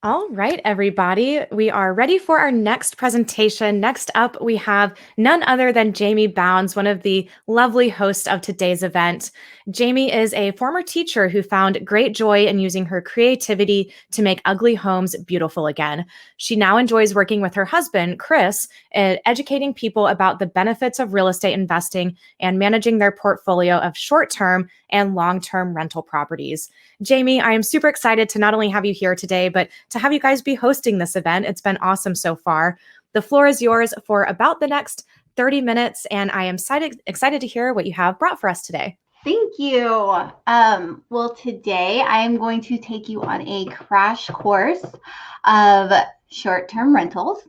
All right, everybody. We are ready for our next presentation. Next up, we have none other than Jamie Bounds, one of the lovely hosts of today's event. Jamie is a former teacher who found great joy in using her creativity to make ugly homes beautiful again. She now enjoys working with her husband, Chris, in educating people about the benefits of real estate investing and managing their portfolio of short-term and long-term rental properties. Jamie, I am super excited to not only have you here today, but to have you guys be hosting this event. It's been awesome so far. The floor is yours for about the next 30 minutes, and I am excited to hear what you have brought for us today. Thank you. Well, today I am going to take you on a crash course of short-term rentals,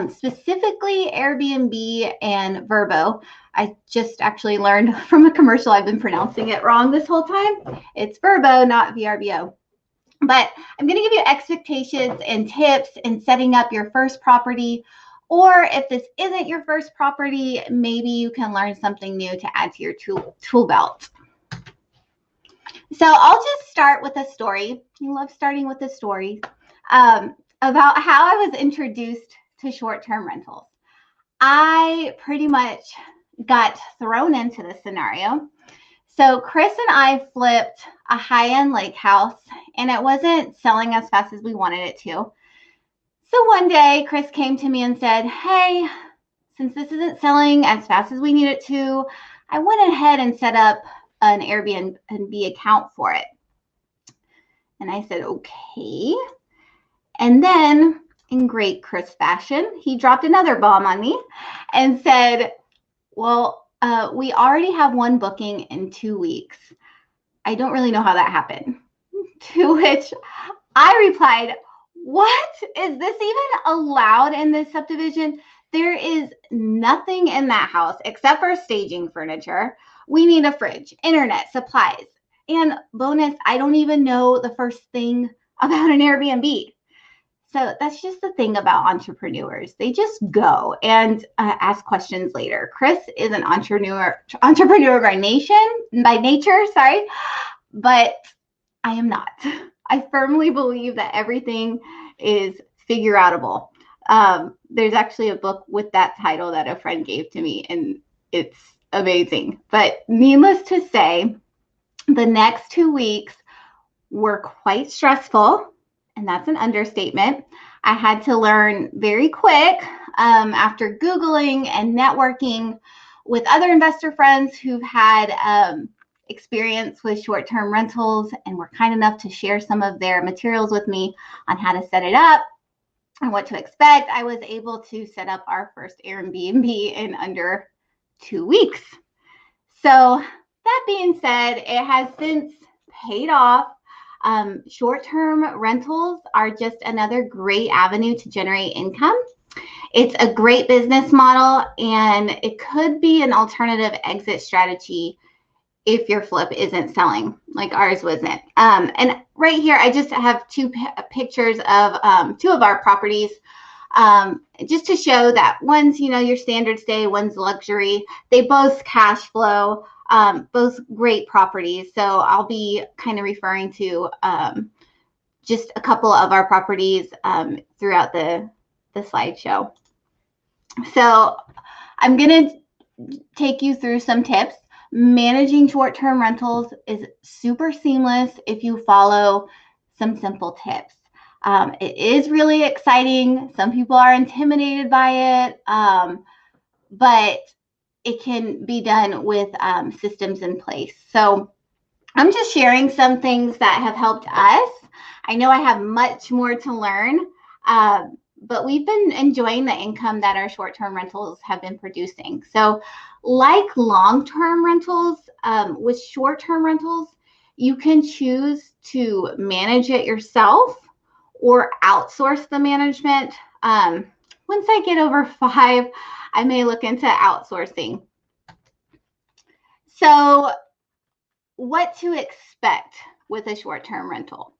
specifically Airbnb and Vrbo. I just actually learned from a commercial I've been pronouncing it wrong this whole time. It's Vrbo, not VRBO. But I'm going to give you expectations and tips in setting up your first property. Or if this isn't your first property, maybe you can learn something new to add to your tool belt. So I'll just start with a story. I love starting with a story about how I was introduced to short-term rentals. I pretty much got thrown into this scenario. So Chris and I flipped a high-end lake house, and it wasn't selling as fast as we wanted it to. So one day, Chris came to me and said, hey, since this isn't selling as fast as we need it to, I went ahead and set up an Airbnb account for it. And I said, okay. And then, in great Chris fashion, he dropped another bomb on me and said, well, we already have one booking in 2 weeks. I don't really know how that happened. To which I replied, what? Is this even allowed in this subdivision? There is nothing in that house except for staging furniture. We need a fridge, internet, supplies. And bonus, I don't even know the first thing about an Airbnb. So that's just the thing about entrepreneurs. They just go and ask questions later. Chris is an entrepreneur by nature, but I am not. I firmly believe that everything is figure outable. There's actually a book with that title that a friend gave to me, and it's amazing. But needless to say, the next 2 weeks were quite stressful, and that's an understatement. I had to learn very quick after Googling and networking with other investor friends who've had experience with short-term rentals and were kind enough to share some of their materials with me on how to set it up and what to expect. I was able to set up our first Airbnb in under 2 weeks. So that being said, it has since paid off. Short-term rentals are just another great avenue to generate income. It's a great business model, and it could be an alternative exit strategy if your flip isn't selling like ours wasn't. And right here, I just have two pictures of 2 of our properties, just to show that one's, your standard stay, one's luxury. They both cash flow, both great properties. So I'll be kind of referring to just a couple of our properties throughout the slideshow. So I'm going to take you through some tips. Managing short-term rentals is super seamless if you follow some simple tips. It is really exciting. Some people are intimidated by it, but it can be done with systems in place. So I'm just sharing some things that have helped us. I know I have much more to learn, but we've been enjoying the income that our short-term rentals have been producing. So like long-term rentals, with short-term rentals, you can choose to manage it yourself or outsource the management. Once I get over 5, I may look into outsourcing. So what to expect with a short-term rental?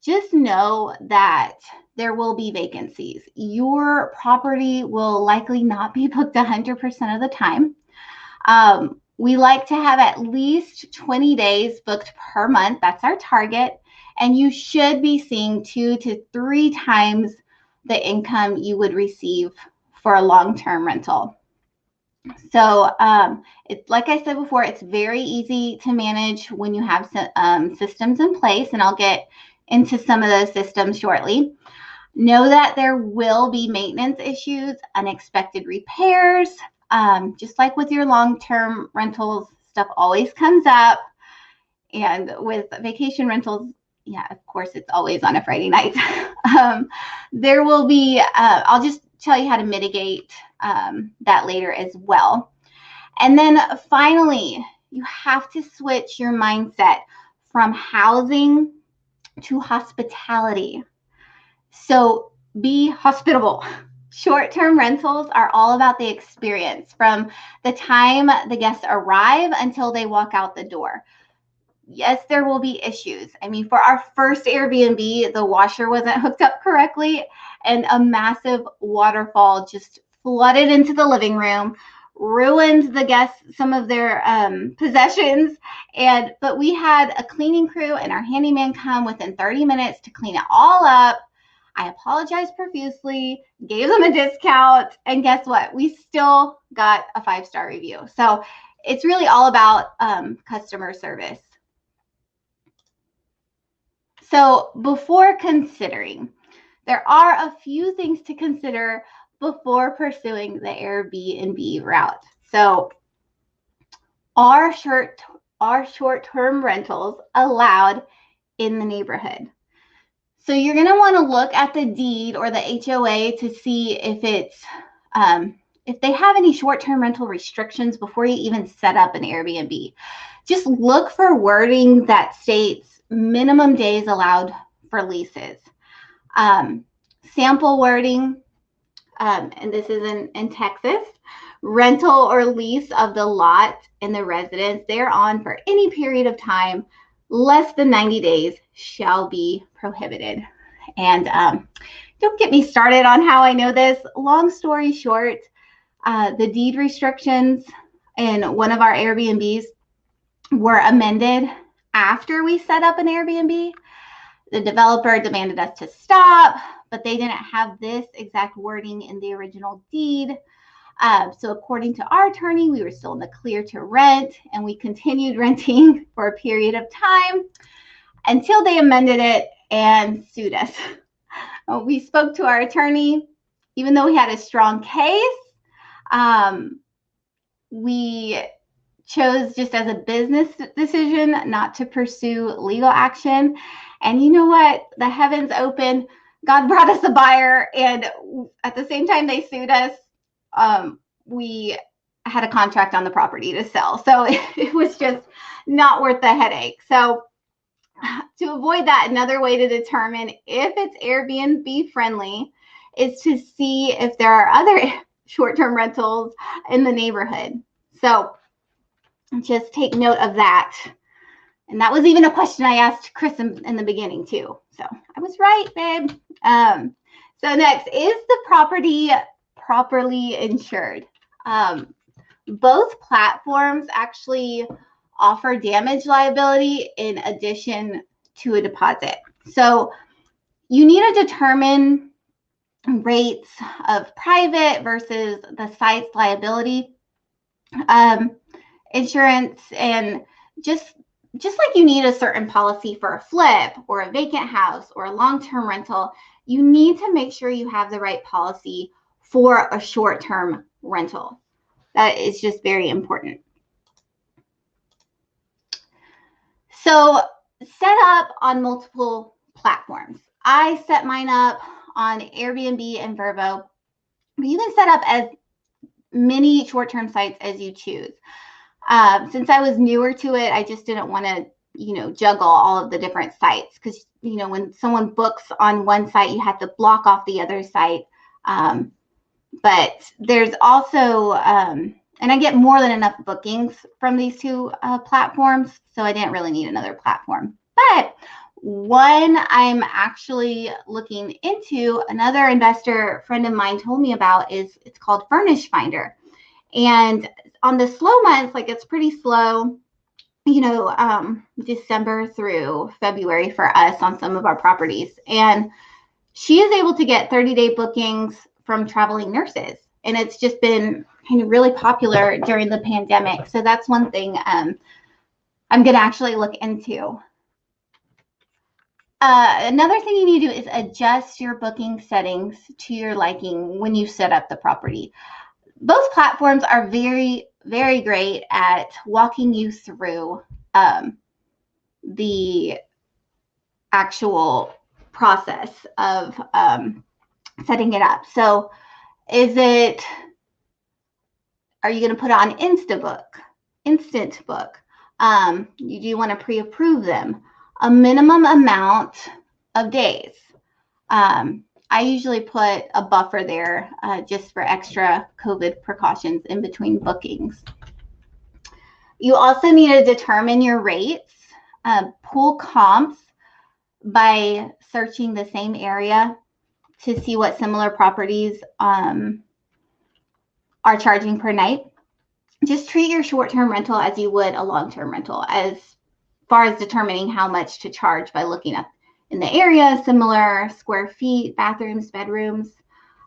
Just know that there will be vacancies. Your property will likely not be booked 100% of the time. We like to have at least 20 days booked per month. That's our target. and you should be seeing 2 to 3 times the income you would receive for a long-term rental. So it's like I said before, it's very easy to manage when you have systems in place, and I'll get into some of those systems shortly. Know that there will be maintenance issues, unexpected repairs. Just like with your long-term rentals, stuff always comes up. And with vacation rentals, yeah, of course, it's always on a Friday night. There will be, I'll just tell you how to mitigate that later as well. And then finally, you have to switch your mindset from housing to hospitality. So be hospitable. Short-term rentals are all about the experience from the time the guests arrive until they walk out the door. Yes, there will be issues. I mean, for our first Airbnb, the washer wasn't hooked up correctly, and a massive waterfall just flooded into the living room, ruined the guests some of their possessions. But we had a cleaning crew and our handyman come within 30 minutes to clean it all up. I apologized profusely, gave them a discount, and guess what? We still got a 5-star review. So it's really all about customer service. So before considering, there are a few things to consider before pursuing the Airbnb route. So are short-term rentals allowed in the neighborhood? So you're going to want to look at the deed or the HOA to see if it's if they have any short-term rental restrictions before you even set up an Airbnb. Just look for wording that states minimum days allowed for leases. Sample wording, and this is in Texas, rental or lease of the lot and the residence thereon for any period of time less than 90 days shall be prohibited. And don't get me started on how I know this. Long story short, the deed restrictions in one of our Airbnbs were amended after we set up an Airbnb. The developer demanded us to stop, but they didn't have this exact wording in the original deed. So according to our attorney, we were still in the clear to rent, and we continued renting for a period of time until they amended it and sued us. We spoke to our attorney. Even though we had a strong case, we chose just as a business decision not to pursue legal action. And you know what? The heavens opened. God brought us a buyer, and at the same time they sued us, we had a contract on the property to sell. So it was just not worth the headache. So to avoid that, another way to determine if it's Airbnb friendly is to see if there are other short-term rentals in the neighborhood. So just take note of that. And that was even a question I asked Chris in the beginning too. So I was right, babe. So next, is the property properly insured? Both platforms actually offer damage liability in addition to a deposit. So you need to determine rates of private versus the site's liability insurance, and just like you need a certain policy for a flip or a vacant house or a long-term rental, you need to make sure you have the right policy for a short-term rental. That is just very important. So set up on multiple platforms. I set mine up on Airbnb and Vrbo, but you can set up as many short-term sites as you choose. Since I was newer to it, I just didn't want to, juggle all of the different sites, because, when someone books on one site, you have to block off the other site. But there's also, and I get more than enough bookings from these two platforms, so I didn't really need another platform. But one I'm actually looking into, another investor friend of mine told me about, it's called Furnish Finder. And on the slow months, like it's pretty slow. December through February for us on some of our properties. And she is able to get 30-day bookings from traveling nurses. And it's just been kind of really popular during the pandemic. So that's one thing I'm going to actually look into. Another thing you need to do is adjust your booking settings to your liking when you set up the property. Both platforms are very, very great at walking you through the actual process of setting it up. So are you going to put on instant book? You do want to pre-approve them. A minimum amount of days. I usually put a buffer there just for extra COVID precautions in between bookings. You also need to determine your rates, pull comps by searching the same area to see what similar properties are charging per night. Just treat your short-term rental as you would a long-term rental, as far as determining how much to charge by looking up in the area, similar square feet, bathrooms, bedrooms.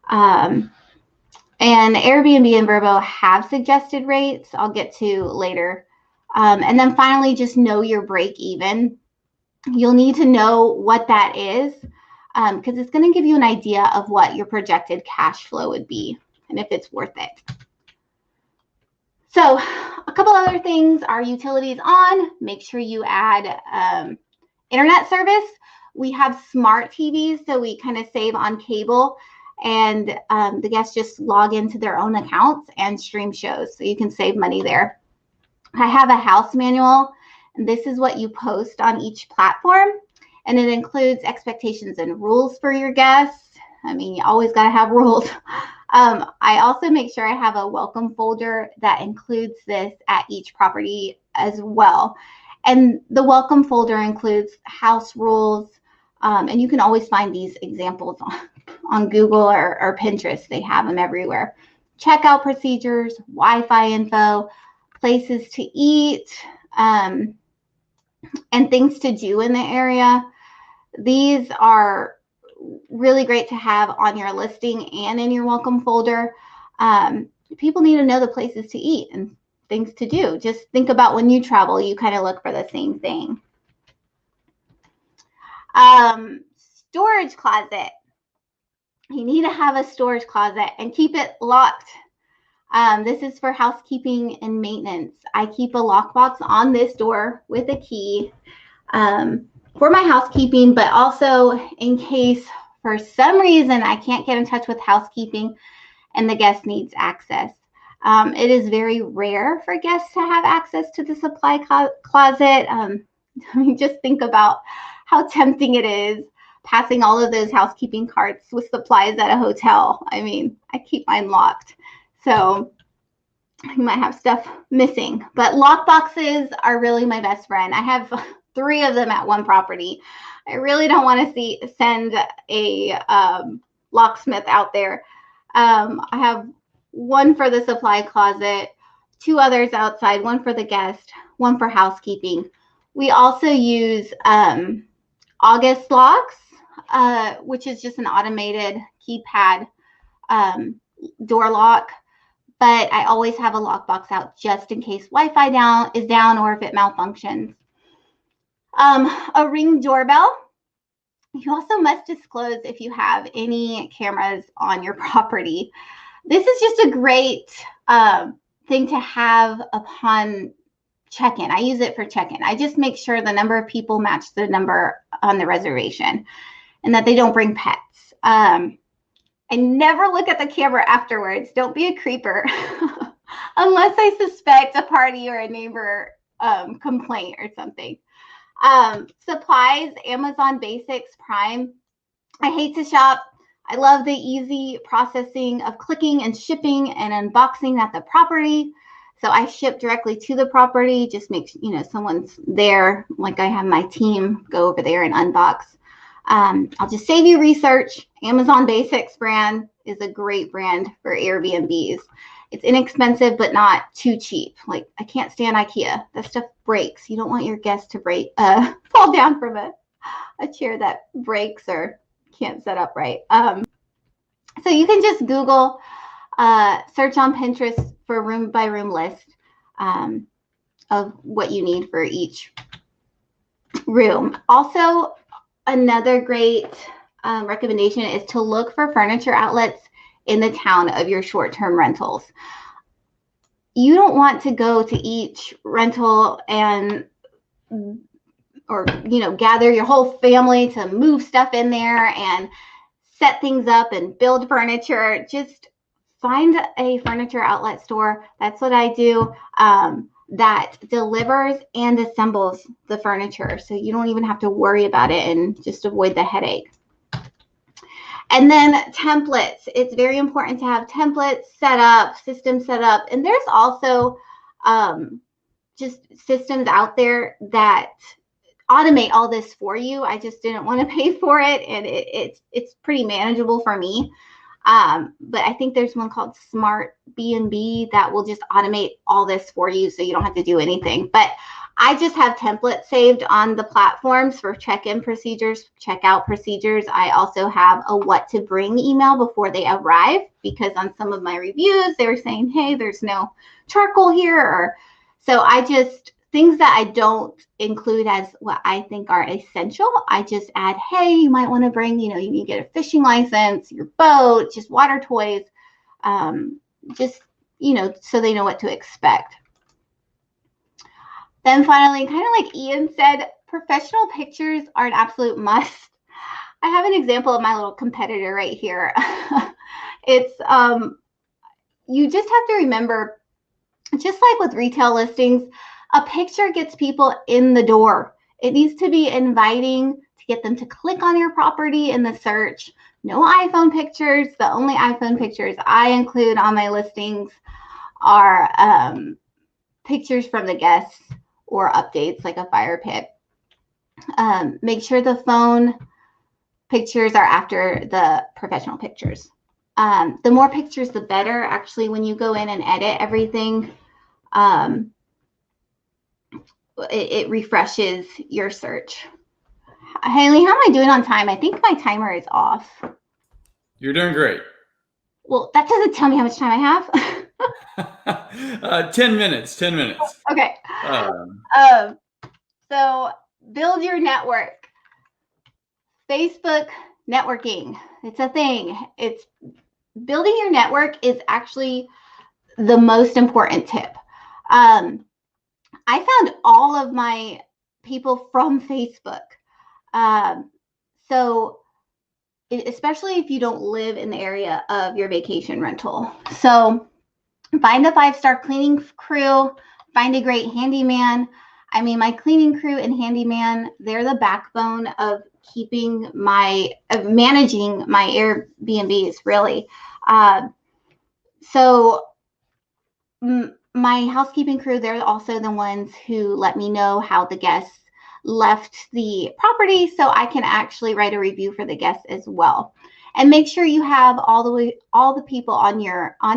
And Airbnb and Vrbo have suggested rates I'll get to later. And then finally, just know your break even. You'll need to know what that is because it's going to give you an idea of what your projected cash flow would be and if it's worth it. So a couple other things, are utilities on? Make sure you add internet service. We have smart TVs, so we kind of save on cable, and the guests just log into their own accounts and stream shows, so you can save money there. I have a house manual, and this is what you post on each platform, and it includes expectations and rules for your guests. I mean, you always got to have rules. I also make sure I have a welcome folder that includes this at each property as well. And the welcome folder includes house rules, and you can always find these examples on Google or Pinterest. They have them everywhere. Checkout procedures, Wi-Fi info, places to eat, and things to do in the area. These are really great to have on your listing and in your welcome folder. People need to know the places to eat and things to do. Just think about when you travel, you kind of look for the same thing. Storage closet. You need to have a storage closet and keep it locked. This is for housekeeping and maintenance. I keep a lockbox on this door with a key for my housekeeping, but also in case for some reason I can't get in touch with housekeeping and the guest needs access. It is very rare for guests to have access to the supply closet. I mean, just think about how tempting it is passing all of those housekeeping carts with supplies at a hotel. I mean, I keep mine locked, so you might have stuff missing. But lock boxes are really my best friend. I have 3 of them at one property. I really don't want to send a locksmith out there. I have one for the supply closet, 2 others outside, one for the guest, one for housekeeping. We also use August locks, which is just an automated keypad door lock. But I always have a lockbox out just in case Wi-Fi is down or if it malfunctions. A Ring doorbell. You also must disclose if you have any cameras on your property. This is just a great thing to have upon check-in. I use it for check-in. I just make sure the number of people match the number on the reservation and that they don't bring pets. I never look at the camera afterwards. Don't be a creeper unless I suspect a party or a neighbor complaint or something. Supplies, Amazon Basics, Prime. I hate to shop. I love the easy processing of clicking and shipping and unboxing at the property. So I ship directly to the property, just make someone's there. Like I have my team go over there and unbox. I'll just save you research. Amazon Basics brand is a great brand for Airbnbs. It's inexpensive, but not too cheap. Like, I can't stand IKEA. That stuff breaks. You don't want your guests to fall down from a chair that breaks or can't set up right. So you can just Google, search on Pinterest for a room by room list of what you need for each room. Also, another great recommendation is to look for furniture outlets in the town of your short-term rentals. You don't want to go to each rental or gather your whole family to move stuff in there and set things up and build furniture. Just find a furniture outlet store. That's what I do. That delivers and assembles the furniture, so you don't even have to worry about it and just avoid the headache. And then templates. It's very important to have templates set up, systems set up. And there's also just systems out there that automate all this for you. I just didn't want to pay for it, and it's pretty manageable for me. But I think there's one called Smart B&B that will just automate all this for you, so you don't have to do anything. But I just have templates saved on the platforms for check-in procedures, check-out procedures. I also have a what to bring email before they arrive, because on some of my reviews, they were saying, hey, there's no charcoal here. So I just, things that I don't include as what I think are essential, I just add, hey, you might want to bring, you need to get a fishing license, your boat, just water toys, just, so they know what to expect. Then finally, kind of like Ian said, professional pictures are an absolute must. I have an example of my little competitor right here. It's, you just have to remember, just like with retail listings, a picture gets people in the door. It needs to be inviting to get them to click on your property in the search. No iPhone pictures. The only iPhone pictures I include on my listings are pictures from the guests or updates like a fire pit. Make sure the phone pictures are after the professional pictures. The more pictures, the better. Actually, when you go in and edit everything, it refreshes your search. Haley, how am I doing on time? I think my timer is off. You're doing great. Well, that doesn't tell me how much time I have. 10 minutes. 10 minutes. Okay. So build your network. Facebook networking. It's a thing. It's building your network is actually the most important tip. I found all of my people from Facebook. So especially if you don't live in the area of your vacation rental. So find a 5-star cleaning crew, find a great handyman. I mean, my cleaning crew and handyman, they're the backbone of managing my Airbnbs, really. So my housekeeping crew, they're also the ones who let me know how the guests left the property, so I can actually write a review for the guests as well. And make sure you have all the people on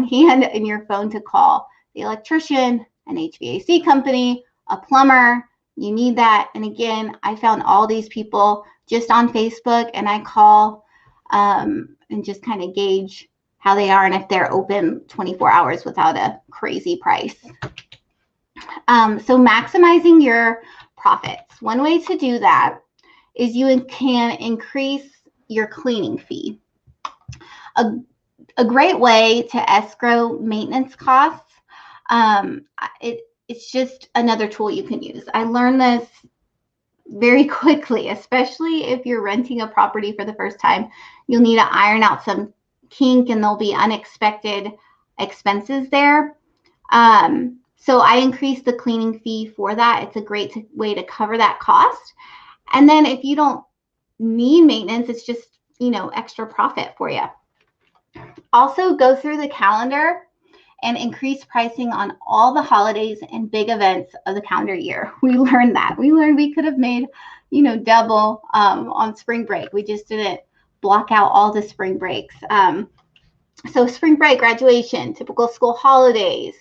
hand in your phone to call. The electrician, an HVAC company, a plumber, you need that. And again, I found all these people just on Facebook, and I call and just kind of gauge how they are and if they're open 24 hours without a crazy price. So maximizing your profits. One way to do that is you can increase your cleaning fee. A great way to escrow maintenance costs. It's just another tool you can use. I learned this very quickly, especially if you're renting a property for the first time. You'll need to iron out some kink, and there'll be unexpected expenses there. So I increased the cleaning fee for that. It's a great way to cover that cost. And then if you don't need maintenance, it's just, extra profit for you. Also, go through the calendar and increase pricing on all the holidays and big events of the calendar year. We learned that. We learned we could have made, double on spring break. We just didn't block out all the spring breaks. So spring break, graduation, typical school holidays.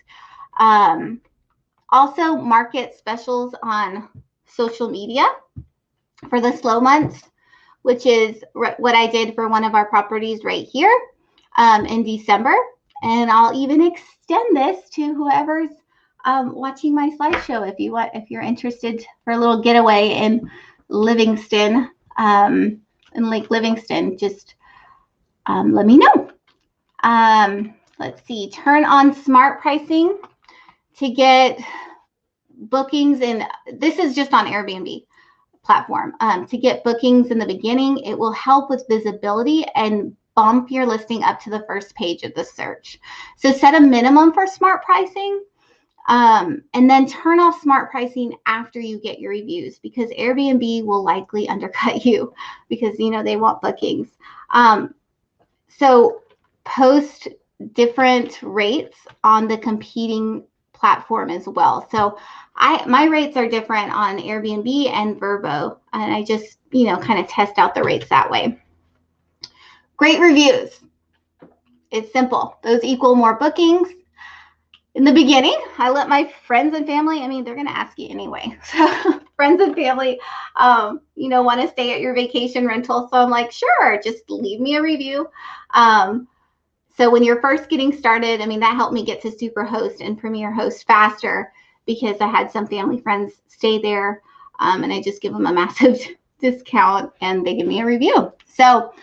Also market specials on social media for the slow months, which is what I did for one of our properties right here in December. And I'll even extend this to whoever's watching my slideshow. If you're interested for a little getaway in Livingston, in Lake Livingston, just let me know. Let's see, turn on smart pricing to get bookings. And this is just on Airbnb platform. To get bookings in the beginning, it will help with visibility and bump your listing up to the first page of the search. So set a minimum for smart pricing, and then turn off smart pricing after you get your reviews, because Airbnb will likely undercut you because, you know, they want bookings. So post different rates on the competing platform as well. So my rates are different on Airbnb and Vrbo, and I just, you know, kind of test out the rates that way. Great reviews. It's simple. Those equal more bookings. In the beginning, I let my friends and family, I mean, they're going to ask you anyway. So friends and family, you know, want to stay at your vacation rental. So I'm like, sure, just leave me a review. So when you're first getting started, I mean, that helped me get to Superhost and Premier Host faster because I had some family friends stay there, and I just give them a massive discount and they give me a review. So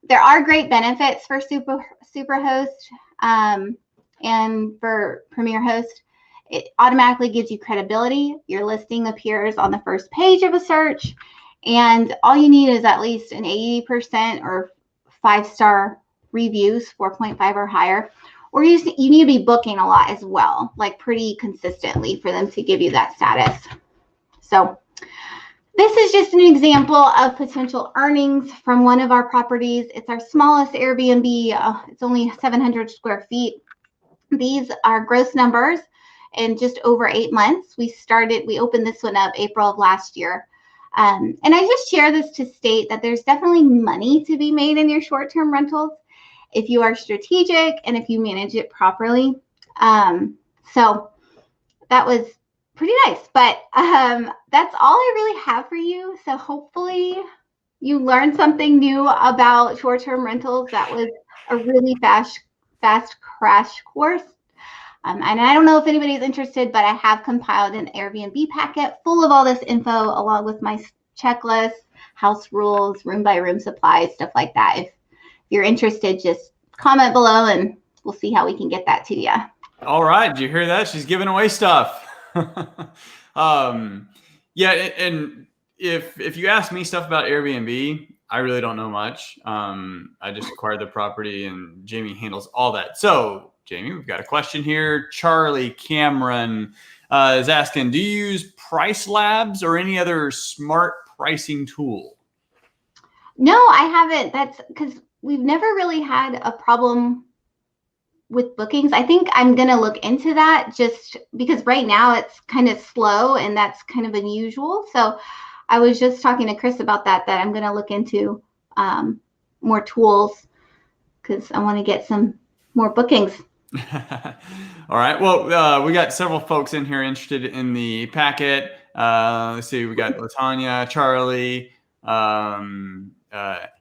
there are great benefits for Superhost and for Premier Host. It automatically gives you credibility. Your listing appears on the first page of a search, and all you need is at least an 80% or 5-star reviews, 4.5 or higher, or you need to be booking a lot as well, like pretty consistently for them to give you that status. So this is just an example of potential earnings from one of our properties. It's our smallest Airbnb. It's only 700 square feet. These are gross numbers in just over 8 months. We opened this one up April of last year. And I just share this to state that there's definitely money to be made in your short-term rentals if you are strategic and if you manage it properly. So that was pretty nice, but that's all I really have for you. So hopefully you learned something new about short-term rentals. That was a really fast crash course. And I don't know if anybody's interested, but I have compiled an Airbnb packet full of all this info along with my checklist, house rules, room by room supplies, stuff like that. If you're interested, just comment below and we'll see how we can get that to you. All right. Did you hear that? She's giving away stuff. Yeah. And if you ask me stuff about Airbnb, I really don't know much. I just acquired the property and Jamie handles all that. So Jamie, we've got a question here. Charlie Cameron is asking, do you use Price Labs or any other smart pricing tool? No, I haven't. That's because we've never really had a problem with bookings. I think I'm going to look into that just because right now it's kind of slow and that's kind of unusual. So I was just talking to Chris about that I'm going to look into more tools because I want to get some more bookings. All right. Well, we got several folks in here interested in the packet. Let's see. We got Latanya, Charlie,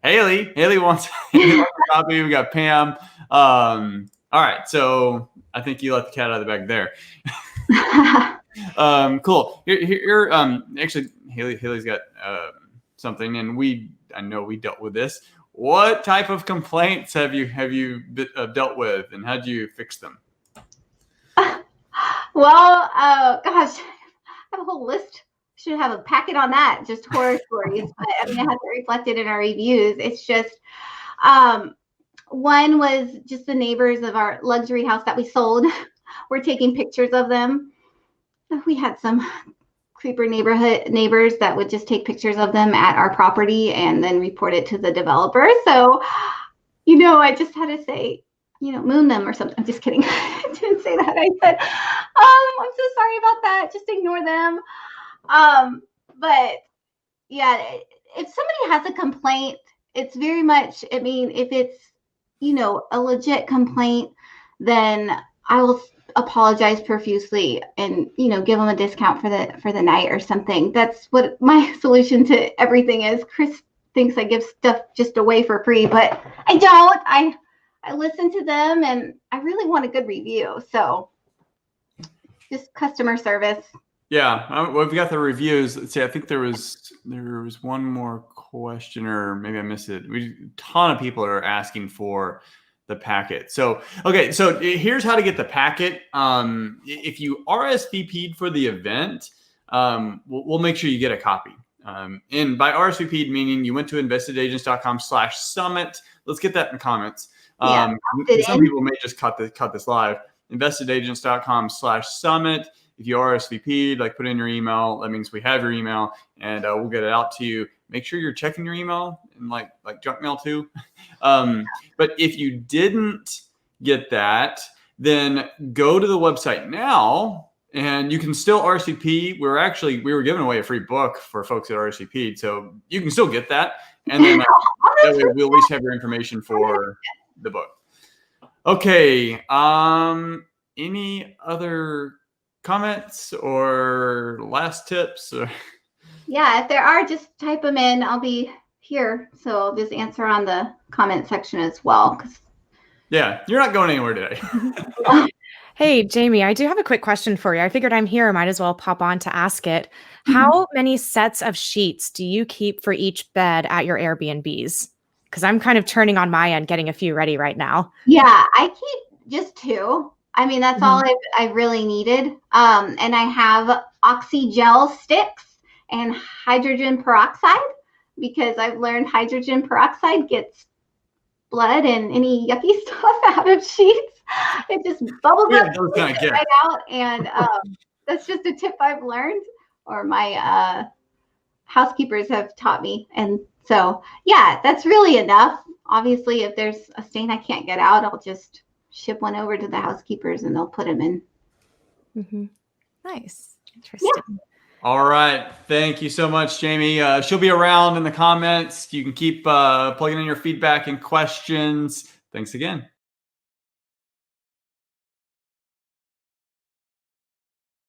Haley. Haley wants a copy. We got Pam. All right. So I think you let the cat out of the bag there. Cool. Here, actually, Haley's got something, and I know we dealt with this. What type of complaints have you dealt with, and how do you fix them? Well, gosh, I have a whole list. Should have a packet on that, just horror stories. But I mean, it hasn't reflected in our reviews. It's just one was just the neighbors of our luxury house that we sold. We're taking pictures of them. We had some creeper neighbors that would just take pictures of them at our property and then report it to the developer. So, you know, I just had to say, you know, moon them or something. I'm just kidding. I didn't say that. I said, I'm so sorry about that. Just ignore them. But yeah, if somebody has a complaint, it's very much, I mean, if it's a legit complaint, then I will apologize profusely and give them a discount for the night or something. That's what my solution to everything is. Chris thinks I give stuff just away for free, but I don't. I listen to them, and I really want a good review. So just customer service. Yeah, well, we've got the reviews. Let's see. I think there was one more question, or maybe I missed it. A ton of people are asking for the packet. So, okay, so here's how to get the packet. If you RSVP'd for the event, we'll make sure you get a copy. And by RSVP'd, meaning you went to investedagents.com/summit. Let's get that in the comments. Some people may just cut this live. Investedagents.com/summit. If you RSVP'd, like put in your email, that means we have your email, and we'll get it out to you. Make sure you're checking your email and like junk mail too. But if you didn't get that, then go to the website now, and you can still RSVP. We were giving away a free book for folks that RSVP'd, so you can still get that, and then that way we'll at least have your information for the book. Okay. Any other comments or last tips? Yeah, if there are, just type them in. I'll be here, so I'll just answer on the comment section as well. Yeah, you're not going anywhere today. Hey, Jamie, I do have a quick question for you. I figured I'm here. I might as well pop on to ask it. How many sets of sheets do you keep for each bed at your Airbnbs? Because I'm kind of turning on my end, getting a few ready right now. Yeah, I keep just 2. I mean, that's all I really needed. And I have oxygel sticks and hydrogen peroxide, because I've learned hydrogen peroxide gets blood and any yucky stuff out of sheets. It just bubbles up right out. And that's just a tip I've learned, or my housekeepers have taught me. And so, yeah, that's really enough. Obviously, if there's a stain I can't get out, I'll just ship one over to the housekeepers and they'll put them in. Nice. Interesting. Yeah. All right. Thank you so much, Jamie. She'll be around in the comments. You can keep plugging in your feedback and questions. Thanks again.